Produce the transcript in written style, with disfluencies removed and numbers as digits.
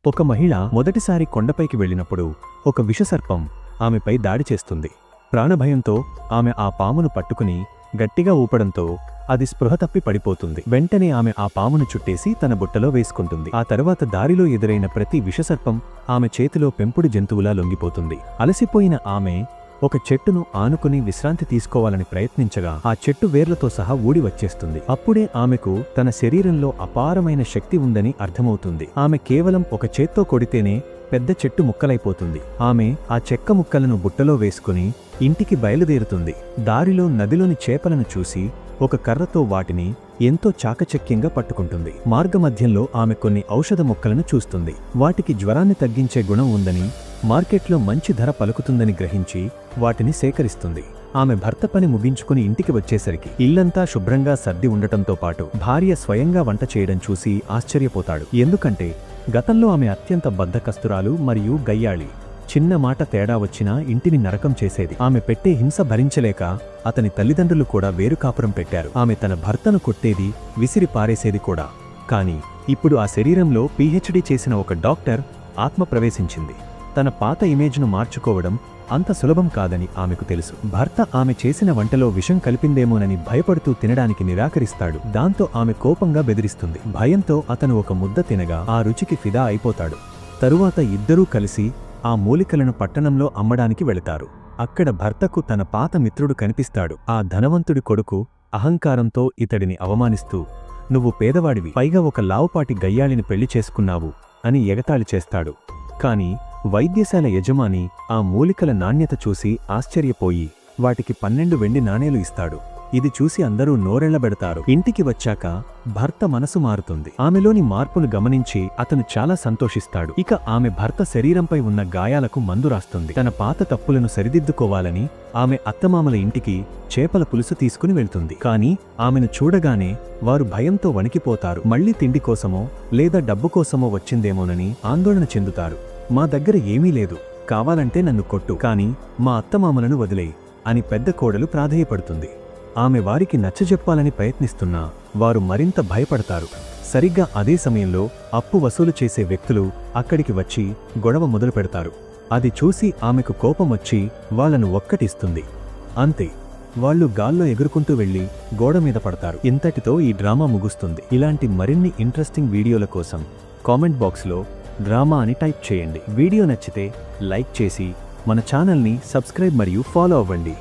ఒక మహిళ మొదటిసారి కొండపైకి వెళ్ళినప్పుడు ఒక విషసర్పం ఆమెపై దాడి చేస్తుంది. ప్రాణభయంతో ఆమె ఆ పామును పట్టుకుని గట్టిగా ఊపడంతో అది స్పృహ తప్పి పడిపోతుంది. వెంటనే ఆమె ఆ పామును చుట్టేసి తన బుట్టలో వేసుకుంటుంది. ఆ తరువాత దారిలో ఎదురైన ప్రతి విషసర్పం ఆమె చేతిలో పెంపుడు జంతువులా లొంగిపోతుంది. అలసిపోయిన ఆమె ఒక చెట్టును ఆనుకుని విశ్రాంతి తీసుకోవాలని ప్రయత్నించగా ఆ చెట్టు వేర్లతో సహా ఊడి వచ్చేస్తుంది. అప్పుడే ఆమెకు తన శరీరంలో అపారమైన శక్తి ఉందని అర్థమవుతుంది. ఆమె కేవలం ఒక చేత్తో కొడితేనే పెద్ద చెట్టు ముక్కలైపోతుంది. ఆమె ఆ చెక్క ముక్కలను బుట్టలో వేసుకుని ఇంటికి బయలుదేరుతుంది. దారిలో నదిలోని చేపలను చూసి ఒక కర్రతో వాటిని ఎంతో చాకచక్యంగా పట్టుకుంటుంది. మార్గమధ్యంలో ఆమె కొన్ని ఔషధ మొక్కలను చూస్తుంది. వాటికి జ్వరాన్ని తగ్గించే గుణం ఉందని, మార్కెట్లో మంచి ధర పలుకుతుందని గ్రహించి వాటిని సేకరిస్తుంది. ఆమె భర్త పని ముగించుకుని ఇంటికి వచ్చేసరికి ఇల్లంతా శుభ్రంగా సర్ది ఉండటంతో పాటు భార్య స్వయంగా వంట చేయడం చూసి ఆశ్చర్యపోతాడు. ఎందుకంటే గతంలో ఆమె అత్యంత బద్ధకస్తురాలు మరియు గయ్యాళి. చిన్న మాట తేడా వచ్చినా ఇంటిని నరకం చేసేది. ఆమె పెట్టే హింస భరించలేక అతని తల్లిదండ్రులు కూడా వేరు కాపురం పెట్టారు. ఆమె తన భర్తను కొట్టేది, విసిరి పారేసేది కూడా. కాని ఇప్పుడు ఆ శరీరంలో పీహెచ్డీ చేసిన ఒక డాక్టర్ ఆత్మ ప్రవేశించింది. తన పాత ఇమేజ్ను మార్చుకోవడం అంత సులభం కాదని ఆమెకు తెలుసు. భర్త ఆమె చేసిన వంటలో విషం కలిపిందేమోనని భయపడుతూ తినడానికి నిరాకరిస్తాడు. దాంతో ఆమె కోపంగా బెదిరిస్తుంది. భయంతో అతను ఒక ముద్ద తినగా ఆ రుచికి ఫిదా అయిపోతాడు. తరువాత ఇద్దరూ కలిసి ఆ మూలికలను పట్టణంలో అమ్మడానికి వెళతారు. అక్కడ భర్తకు తన పాత మిత్రుడు కనిపిస్తాడు. ఆ ధనవంతుడి కొడుకు అహంకారంతో ఇతడిని అవమానిస్తూ, "నువ్వు పేదవాడివి, పైగా ఒక లావుపాటి గయ్యాళిని పెళ్లి చేసుకున్నావు" అని ఎగతాళి చేస్తాడు. కాని వైద్యశాల యజమాని ఆ మూలికల నాణ్యత చూసి ఆశ్చర్యపోయి వాటికి 12 వెండి నాణేలు ఇస్తాడు. ఇది చూసి అందరూ నోరెళ్లబెడతారు. ఇంటికి వచ్చాక భర్త మనసు మారుతుంది. ఆమెలోని మార్పును గమనించి అతను చాలా సంతోషిస్తాడు. ఇక ఆమె భర్త శరీరంపై ఉన్న గాయాలకు మందు రాస్తుంది. తన పాత తప్పులను సరిదిద్దుకోవాలని ఆమె అత్తమామల ఇంటికి చేపల పులుసు తీసుకుని వెళ్తుంది. కాని ఆమెను చూడగానే వారు భయంతో వణికిపోతారు. మళ్లీ తిండి కోసమో లేదా డబ్బు కోసమో వచ్చిందేమోనని ఆందోళన చెందుతారు. "మా దగ్గర ఏమీ లేదు, కావాలంటే నన్ను కొట్టు, కాని మా అత్తమామలను వదిలేయి" అని పెద్ద కోడలు ప్రాధేయపడుతుంది. ఆమె వారికి నచ్చజెప్పాలని ప్రయత్నిస్తున్నా వారు మరింత భయపడతారు. సరిగ్గా అదే సమయంలో అప్పు వసూలు చేసే వ్యక్తులు అక్కడికి వచ్చి గొడవ మొదలుపెడతారు. అది చూసి ఆమెకు కోపమొచ్చి వాళ్లను ఒక్కటిస్తుంది. అంతే, వాళ్లు గాల్లో ఎగురుకుంటూ వెళ్లి గోడ మీద పడతారు. ఇంతటితో ఈ డ్రామా ముగుస్తుంది. ఇలాంటి మరిన్ని ఇంట్రెస్టింగ్ వీడియోల కోసం కామెంట్ బాక్స్లో డ్రామా అని టైప్ చేయండి. వీడియో నచ్చితే లైక్ చేసి మన ఛానల్ని సబ్స్క్రైబ్ మరియు ఫాలో అవ్వండి.